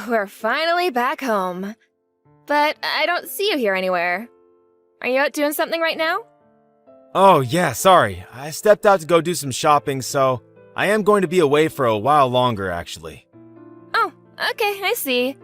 We're finally back home. But I don't see you here anywhere. Are you out doing something right now? Oh, yeah, sorry. I stepped out to go do some shopping, so I am going to be away for a while longer, actually. Oh, okay, I see.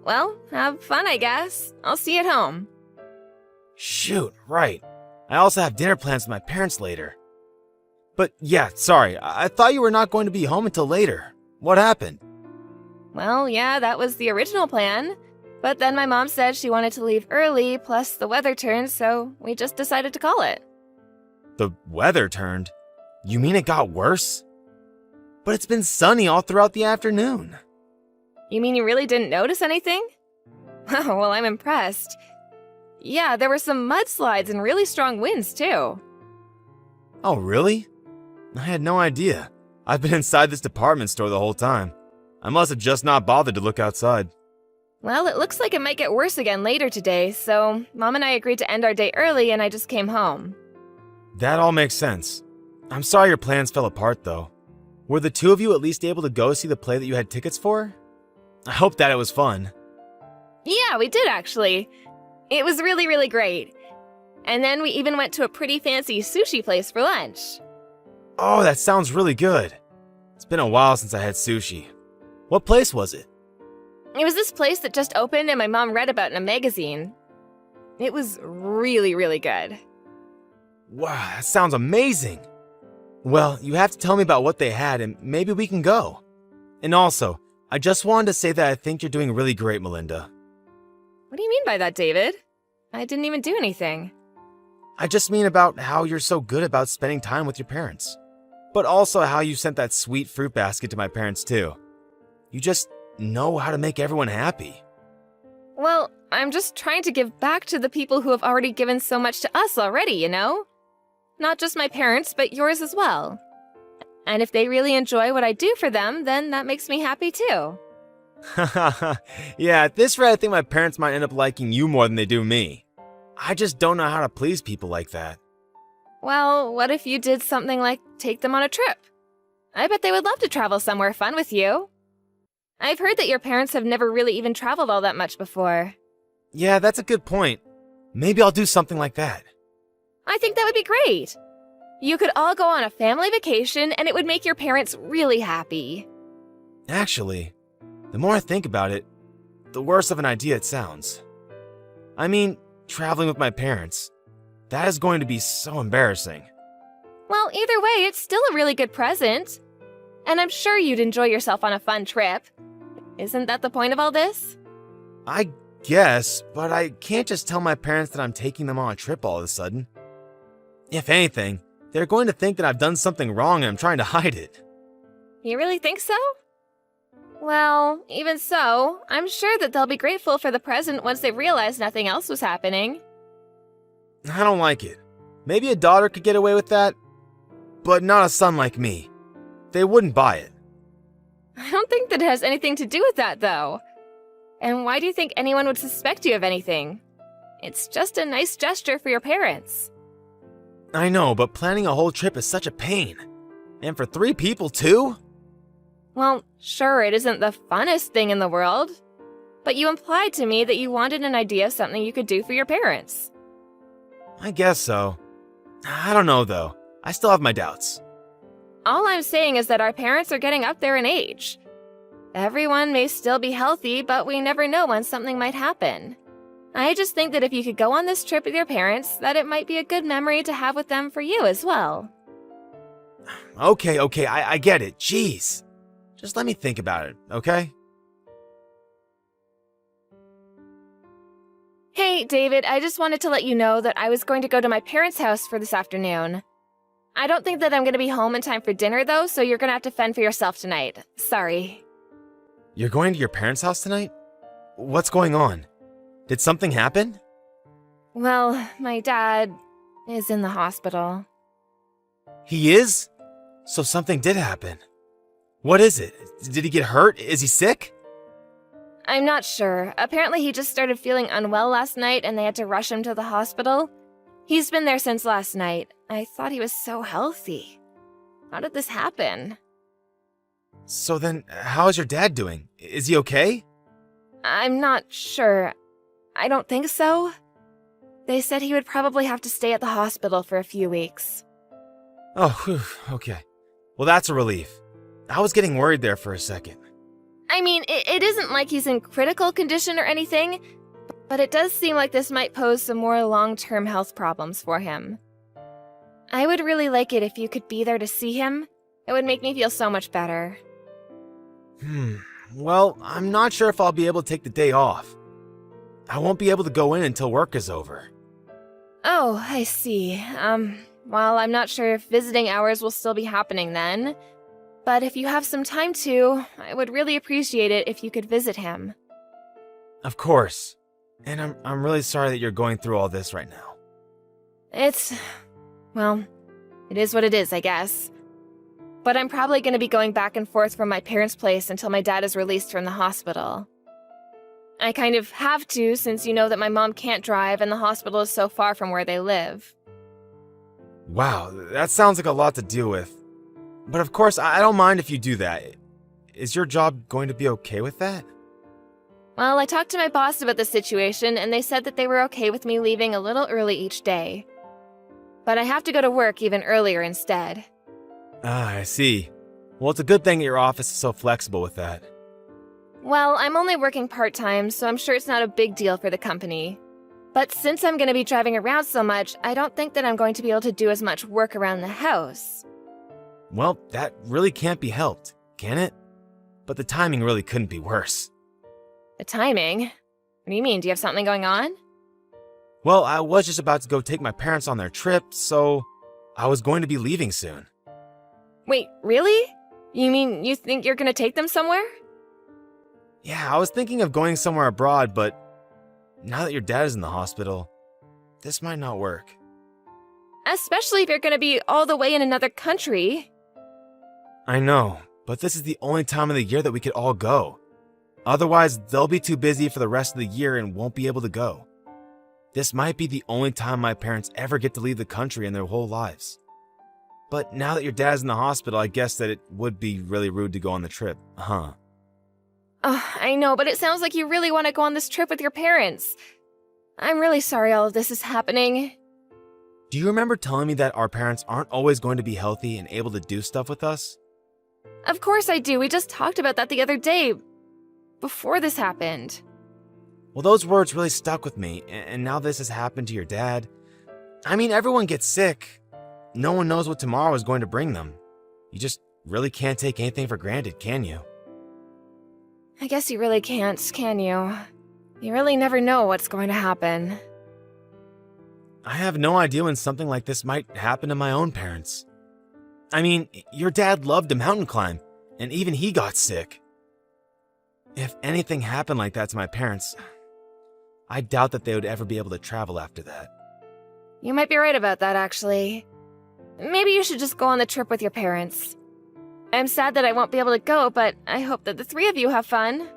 Well, have fun, I guess. I'll see you at home. Shoot, right. I also have dinner plans with my parents later. But yeah, sorry, I thought you were not going to be home until later. What happened? Well, yeah, that was the original plan. But then my mom said she wanted to leave early, plus the weather turned, so we just decided to call it. The weather turned? You mean it got worse? But it's been sunny all throughout the afternoon. You mean you really didn't notice anything? Oh, well, I'm impressed. Yeah, there were some mudslides and really strong winds, too. Oh, really? I had no idea. I've been inside this department store the whole time. I must have just not bothered to look outside. Well, it looks like it might get worse again later today, so Mom and I agreed to end our day early and I just came home. That all makes sense. I'm sorry your plans fell apart, though. Were the two of you at least able to go see the play that you had tickets for? I hope that it was fun. Yeah, we did actually. It was really, really great. And then we even went to a pretty fancy sushi place for lunch. Oh, that sounds really good. It's been a while since I had sushi. What place was it? It was this place that just opened and my mom read about in a magazine. It was really, really good. Wow, that sounds amazing. Well, you have to tell me about what they had and maybe we can go. And also, I just wanted to say that I think you're doing really great, Melinda. What do you mean by that, David? I didn't even do anything. I just mean about how you're so good about spending time with your parents. But also how you sent that sweet fruit basket to my parents too. You just know how to make everyone happy. Well, I'm just trying to give back to the people who have already given so much to us already, you know? Not just my parents, but yours as well. And if they really enjoy what I do for them, then that makes me happy too. Yeah, at this rate I think my parents might end up liking you more than they do me. I just don't know how to please people like that. Well, what if you did something like take them on a trip? I bet they would love to travel somewhere fun with you. I've heard that your parents have never really even traveled all that much before. Yeah, that's a good point. Maybe I'll do something like that. I think that would be great. You could all go on a family vacation and it would make your parents really happy. Actually, the more I think about it, the worse of an idea it sounds. I mean, traveling with my parents. That is going to be so embarrassing. Well, either way, it's still a really good present. And I'm sure you'd enjoy yourself on a fun trip. Isn't that the point of all this? I guess, but I can't just tell my parents that I'm taking them on a trip all of a sudden. If anything, they're going to think that I've done something wrong and I'm trying to hide it. You really think so? Well, even so, I'm sure that they'll be grateful for the present once they realize nothing else was happening. I don't like it. Maybe a daughter could get away with that, but not a son like me. They wouldn't buy it. I don't think that it has anything to do with that, though. And why do you think anyone would suspect you of anything? It's just a nice gesture for your parents. I know, but planning a whole trip is such a pain. And for 3 people, too? Well, sure, it isn't the funnest thing in the world. But you implied to me that you wanted an idea of something you could do for your parents. I guess so. I don't know, though. I still have my doubts. All I'm saying is that our parents are getting up there in age. Everyone may still be healthy, but we never know when something might happen. I just think that if you could go on this trip with your parents, that it might be a good memory to have with them for you as well. Okay, I get it. Jeez. Just let me think about it, okay? Hey, David, I just wanted to let you know that I was going to go to my parents' house for this afternoon. I don't think that I'm going to be home in time for dinner, though, so you're going to have to fend for yourself tonight. Sorry. You're going to your parents' house tonight? What's going on? Did something happen? Well, my dad is in the hospital. He is? So something did happen. What is it? Did he get hurt? Is he sick? I'm not sure. Apparently he just started feeling unwell last night and they had to rush him to the hospital. He's been there since last night. I thought he was so healthy. How did this happen? So then, how is your dad doing? Is he okay? I'm not sure. I don't think so. They said he would probably have to stay at the hospital for a few weeks. Oh, whew, okay. Well, that's a relief. I was getting worried there for a second. I mean, it isn't like he's in critical condition or anything, but it does seem like this might pose some more long-term health problems for him. I would really like it if you could be there to see him. It would make me feel so much better. Well, I'm not sure if I'll be able to take the day off. I won't be able to go in until work is over. Oh, I see. Well, I'm not sure if visiting hours will still be happening then. But if you have some time to, I would really appreciate it if you could visit him. Of course. And I'm really sorry that you're going through all this right now. Well, it is what it is, I guess. But I'm probably going to be going back and forth from my parents' place until my dad is released from the hospital. I kind of have to, since you know that my mom can't drive and the hospital is so far from where they live. Wow, that sounds like a lot to deal with. But of course, I don't mind if you do that. Is your job going to be okay with that? Well, I talked to my boss about the situation, and they said that they were okay with me leaving a little early each day. But I have to go to work even earlier instead. Ah, I see. Well, it's a good thing that your office is so flexible with that. Well, I'm only working part-time, so I'm sure it's not a big deal for the company. But since I'm going to be driving around so much, I don't think that I'm going to be able to do as much work around the house. Well, that really can't be helped, can it? But the timing really couldn't be worse. The timing? What do you mean? Do you have something going on? Well, I was just about to go take my parents on their trip, so I was going to be leaving soon. Wait, really? You mean you think you're going to take them somewhere? Yeah, I was thinking of going somewhere abroad, but now that your dad is in the hospital, this might not work. Especially if you're going to be all the way in another country. I know, but this is the only time of the year that we could all go. Otherwise, they'll be too busy for the rest of the year and won't be able to go. This might be the only time my parents ever get to leave the country in their whole lives. But now that your dad's in the hospital, I guess that it would be really rude to go on the trip, huh? I know, but it sounds like you really want to go on this trip with your parents. I'm really sorry all of this is happening. Do you remember telling me that our parents aren't always going to be healthy and able to do stuff with us? Of course I do. We just talked about that the other day, before this happened. Well, those words really stuck with me, and now this has happened to your dad. I mean, everyone gets sick. No one knows what tomorrow is going to bring them. You just really can't take anything for granted, can you? I guess you really can't, can you? You really never know what's going to happen. I have no idea when something like this might happen to my own parents. I mean, your dad loved to mountain climb, and even he got sick. If anything happened like that to my parents, I doubt that they would ever be able to travel after that. You might be right about that, actually. Maybe you should just go on the trip with your parents. I'm sad that I won't be able to go, but I hope that the three of you have fun.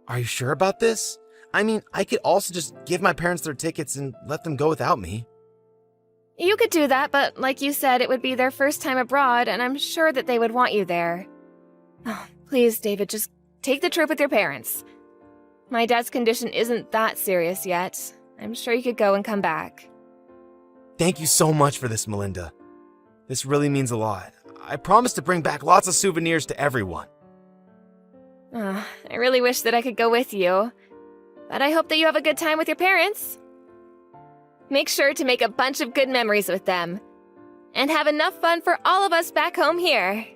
Are you sure about this? I mean, I could also just give my parents their tickets and let them go without me. You could do that, but like you said, it would be their first time abroad, and I'm sure that they would want you there. Oh, please, David, just take the trip with your parents. My dad's condition isn't that serious yet. I'm sure you could go and come back. Thank you so much for this, Melinda. This really means a lot. I promise to bring back lots of souvenirs to everyone. I really wish that I could go with you, but I hope that you have a good time with your parents. Make sure to make a bunch of good memories with them, and have enough fun for all of us back home here.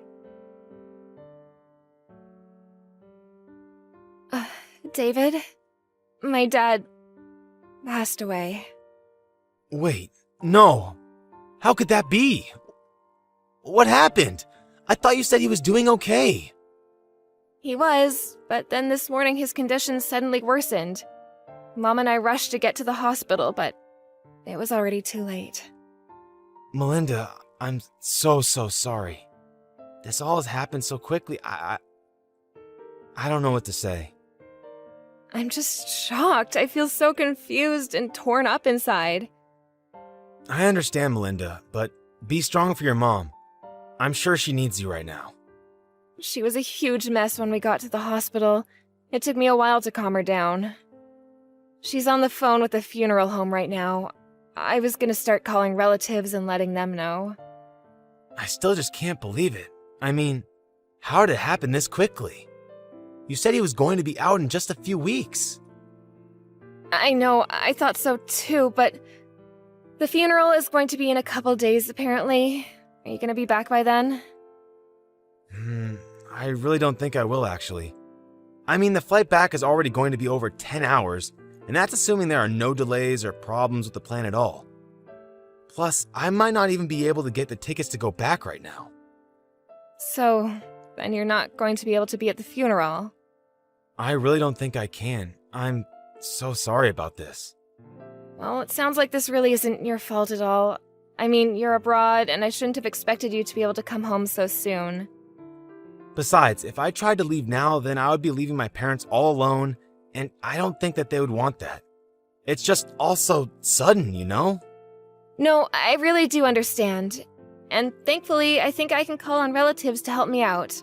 David, my dad passed away. Wait, no. How could that be? What happened? I thought you said he was doing okay. He was, but then this morning his condition suddenly worsened. Mom and I rushed to get to the hospital, but it was already too late. Melinda, I'm so sorry. This all has happened so quickly. I don't know what to say. I'm just shocked. I feel so confused and torn up inside. I understand, Melinda, but be strong for your mom. I'm sure she needs you right now. She was a huge mess when we got to the hospital. It took me a while to calm her down. She's on the phone with the funeral home right now. I was gonna start calling relatives and letting them know. I still just can't believe it. I mean, how did it happen this quickly? You said he was going to be out in just a few weeks. I know, I thought so too, but the funeral is going to be in a couple days, apparently. Are you gonna be back by then? I really don't think I will, actually. I mean, the flight back is already going to be over 10 hours, and that's assuming there are no delays or problems with the plan at all. Plus, I might not even be able to get the tickets to go back right now. So, then you're not going to be able to be at the funeral? I really don't think I can. I'm so sorry about this. Well, it sounds like this really isn't your fault at all. I mean, you're abroad, and I shouldn't have expected you to be able to come home so soon. Besides, if I tried to leave now, then I would be leaving my parents all alone, and I don't think that they would want that. It's just all so sudden, you know? No, I really do understand. And thankfully, I think I can call on relatives to help me out.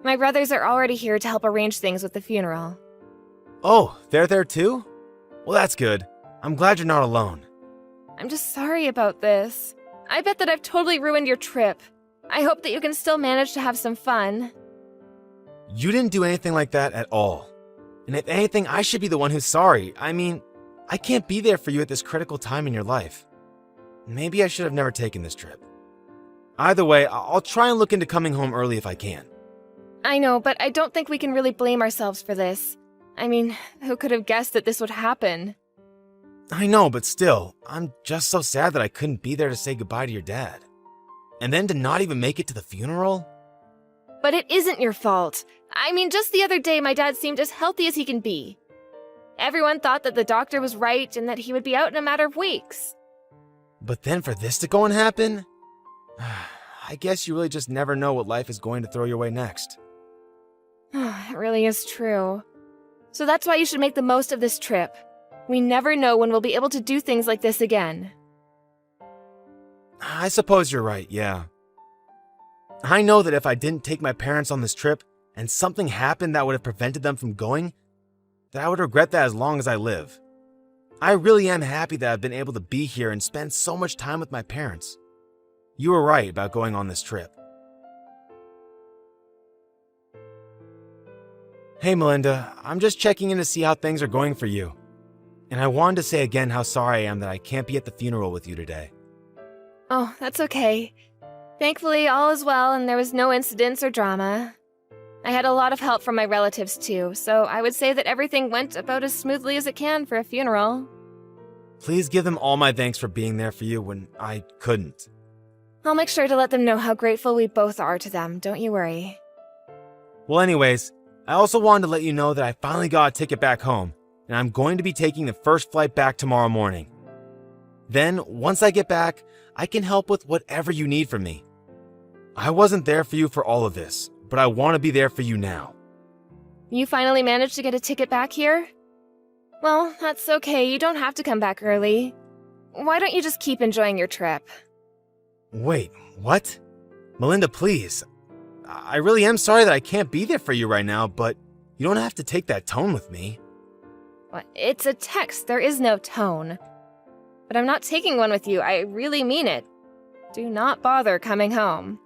My brothers are already here to help arrange things with the funeral. Oh, they're there too? Well, that's good. I'm glad you're not alone. I'm just sorry about this. I bet that I've totally ruined your trip. I hope that you can still manage to have some fun. You didn't do anything like that at all. And if anything, I should be the one who's sorry. I mean, I can't be there for you at this critical time in your life. Maybe I should have never taken this trip. Either way, I'll try and look into coming home early if I can. I know, but I don't think we can really blame ourselves for this. I mean, who could have guessed that this would happen? I know, but still, I'm just so sad that I couldn't be there to say goodbye to your dad. And then to not even make it to the funeral? But it isn't your fault. I mean, just the other day, my dad seemed as healthy as he can be. Everyone thought that the doctor was right and that he would be out in a matter of weeks. But then for this to go and happen? I guess you really just never know what life is going to throw your way next. It really is true. So that's why you should make the most of this trip. We never know when we'll be able to do things like this again. I suppose you're right, yeah. I know that if I didn't take my parents on this trip and something happened that would have prevented them from going, that I would regret that as long as I live. I really am happy that I've been able to be here and spend so much time with my parents. You were right about going on this trip. Hey Melinda, I'm just checking in to see how things are going for you. And I wanted to say again how sorry I am that I can't be at the funeral with you today. Oh, that's okay. Thankfully, all is well and there was no incidents or drama. I had a lot of help from my relatives too, so I would say that everything went about as smoothly as it can for a funeral. Please give them all my thanks for being there for you when I couldn't. I'll make sure to let them know how grateful we both are to them, don't you worry. Well anyways, I also wanted to let you know that I finally got a ticket back home, and I'm going to be taking the first flight back tomorrow morning. Then, once I get back, I can help with whatever you need from me. I wasn't there for you for all of this, but I want to be there for you now. You finally managed to get a ticket back here? Well, that's okay, you don't have to come back early. Why don't you just keep enjoying your trip? Wait, what? Melinda, please. I really am sorry that I can't be there for you right now, but you don't have to take that tone with me. What? It's a text, there is no tone. But I'm not taking one with you, I really mean it. Do not bother coming home.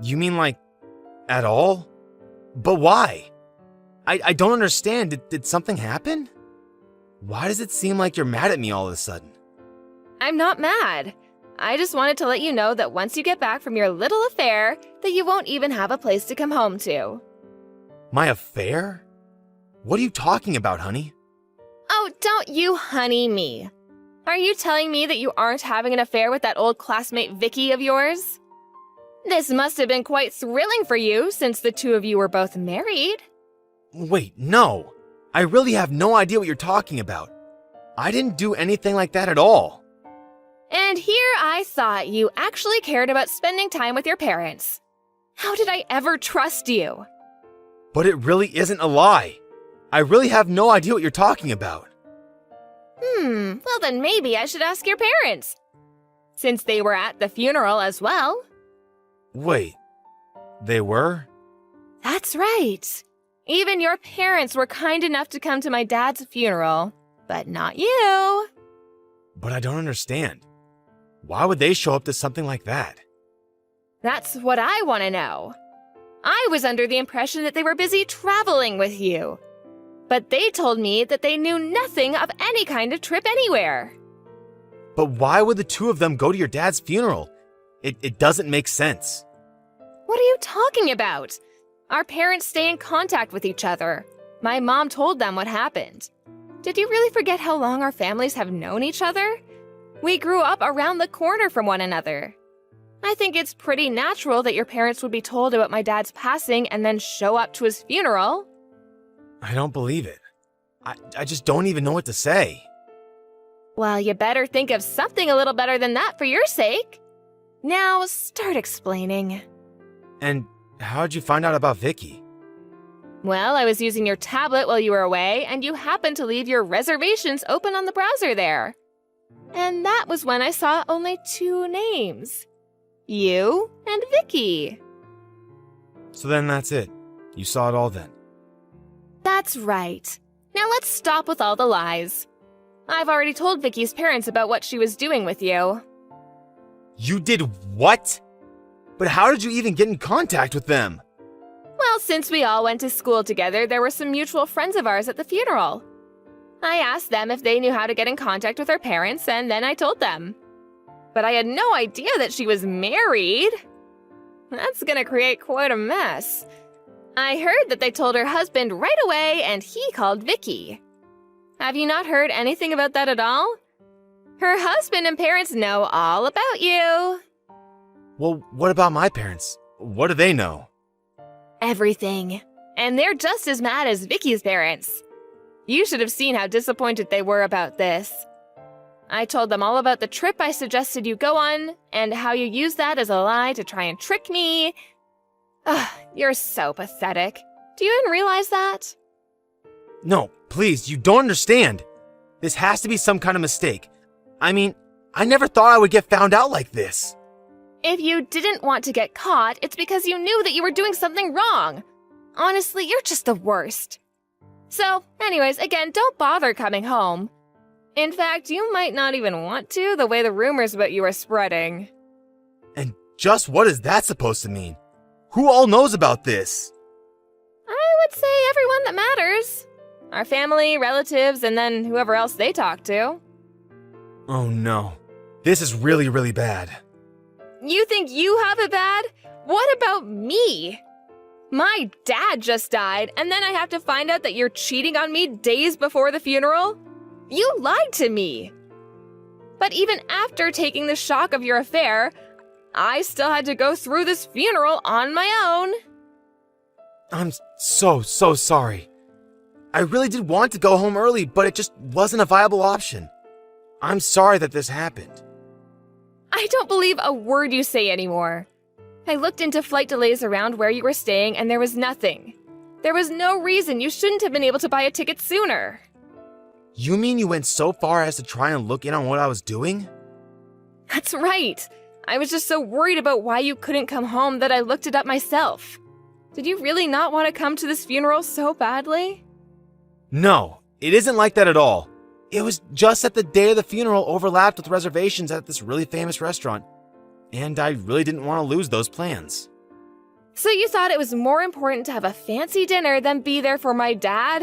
You mean like, at all? But why? I don't understand. Did something happen? Why does it seem like you're mad at me all of a sudden? I'm not mad. I just wanted to let you know that once you get back from your little affair, that you won't even have a place to come home to. My affair? What are you talking about, honey? Oh, don't you honey me. Are you telling me that you aren't having an affair with that old classmate Vicky of yours? This must have been quite thrilling for you, since the two of you were both married. Wait, no. I really have no idea what you're talking about. I didn't do anything like that at all. And here I thought you actually cared about spending time with your parents. How did I ever trust you? But it really isn't a lie. I really have no idea what you're talking about. Well then maybe I should ask your parents. Since they were at the funeral as well. Wait, they were? That's right. Even your parents were kind enough to come to my dad's funeral, but not you. But I don't understand. Why would they show up to something like that? That's what I want to know. I was under the impression that they were busy traveling with you. But they told me that they knew nothing of any kind of trip anywhere. But why would the two of them go to your dad's funeral? It doesn't make sense. What are you talking about? Our parents stay in contact with each other. My mom told them what happened. Did you really forget how long our families have known each other? We grew up around the corner from one another. I think it's pretty natural that your parents would be told about my dad's passing and then show up to his funeral. I don't believe it. I just don't even know what to say. Well, you better think of something a little better than that for your sake. Now, start explaining. And how'd you find out about Vicky? Well, I was using your tablet while you were away, and you happened to leave your reservations open on the browser there. And that was when I saw only 2 names. You and Vicky. So then that's it. You saw it all then. That's right. Now let's stop with all the lies. I've already told Vicky's parents about what she was doing with you. You did what? But how did you even get in contact with them? Well, since we all went to school together, there were some mutual friends of ours at the funeral. I asked them if they knew how to get in contact with her parents, and then I told them. But I had no idea that she was married. That's gonna create quite a mess. I heard that they told her husband right away, and he called Vicky. Have you not heard anything about that at all? Her husband and parents know all about you. Well, what about my parents? What do they know? Everything. And they're just as mad as Vicky's parents. You should have seen how disappointed they were about this. I told them all about the trip I suggested you go on, and how you used that as a lie to try and trick me. Ugh, you're so pathetic. Do you even realize that? No, please, you don't understand. This has to be some kind of mistake. I mean, I never thought I would get found out like this. If you didn't want to get caught, it's because you knew that you were doing something wrong. Honestly, you're just the worst. So, anyways, again, don't bother coming home. In fact, you might not even want to, the way the rumors about you are spreading. And just what is that supposed to mean? Who all knows about this? I would say everyone that matters. Our family, relatives, and then whoever else they talk to. Oh no. This is really, really bad. You think you have it bad? What about me? My dad just died, and then I have to find out that you're cheating on me days before the funeral? You lied to me. But even after taking the shock of your affair, I still had to go through this funeral on my own. I'm so sorry. I really did want to go home early, but it just wasn't a viable option. I'm sorry that this happened. I don't believe a word you say anymore. I looked into flight delays around where you were staying, and there was nothing. There was no reason you shouldn't have been able to buy a ticket sooner. You mean you went so far as to try and look in on what I was doing? That's right. I was just so worried about why you couldn't come home that I looked it up myself. Did you really not want to come to this funeral so badly? No, it isn't like that at all. It was just that the day of the funeral overlapped with reservations at this really famous restaurant, and I really didn't want to lose those plans. So you thought it was more important to have a fancy dinner than be there for my dad?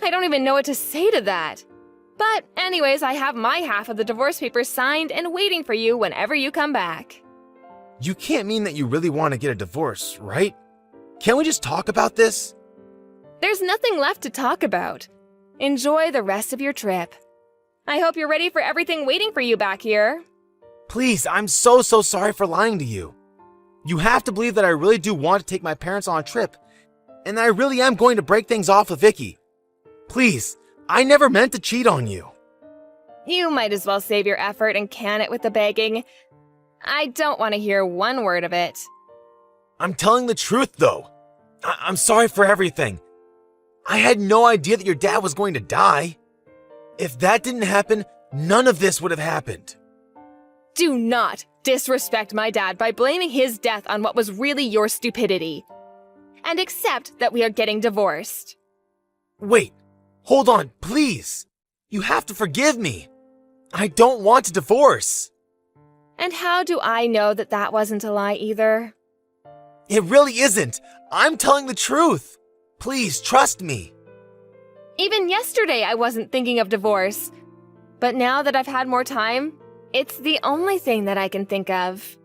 I don't even know what to say to that. But anyways, I have my half of the divorce papers signed and waiting for you whenever you come back. You can't mean that you really want to get a divorce, right? Can't we just talk about this? There's nothing left to talk about. Enjoy the rest of your trip. I hope you're ready for everything waiting for you back here. Please, I'm so sorry for lying to you. You have to believe that I really do want to take my parents on a trip, and that I really am going to break things off with Vicky. Please, I never meant to cheat on you. You might as well save your effort and can it with the begging. I don't want to hear one word of it. I'm telling the truth, though. I'm sorry for everything. I had no idea that your dad was going to die. If that didn't happen, none of this would have happened. Do not disrespect my dad by blaming his death on what was really your stupidity. and accept that we are getting divorced. Wait, hold on, please. You have to forgive me. I don't want a divorce. And how do I know that that wasn't a lie either? It really isn't. I'm telling the truth. Please trust me. Even yesterday I wasn't thinking of divorce. But now that I've had more time, it's the only thing that I can think of.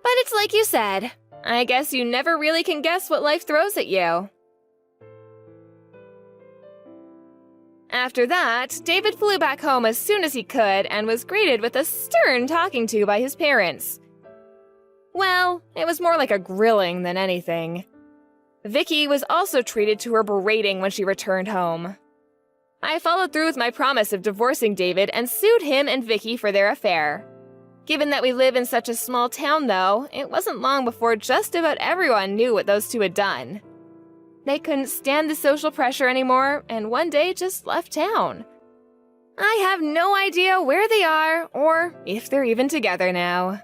But it's like you said, I guess you never really can guess what life throws at you. After that, David flew back home as soon as he could and was greeted with a stern talking to by his parents. Well, it was more like a grilling than anything. Vicky was also treated to her berating when she returned home. I followed through with my promise of divorcing David and sued him and Vicky for their affair. Given that we live in such a small town, though, it wasn't long before just about everyone knew what those two had done. They couldn't stand the social pressure anymore and one day just left town. I have no idea where they are or if they're even together now.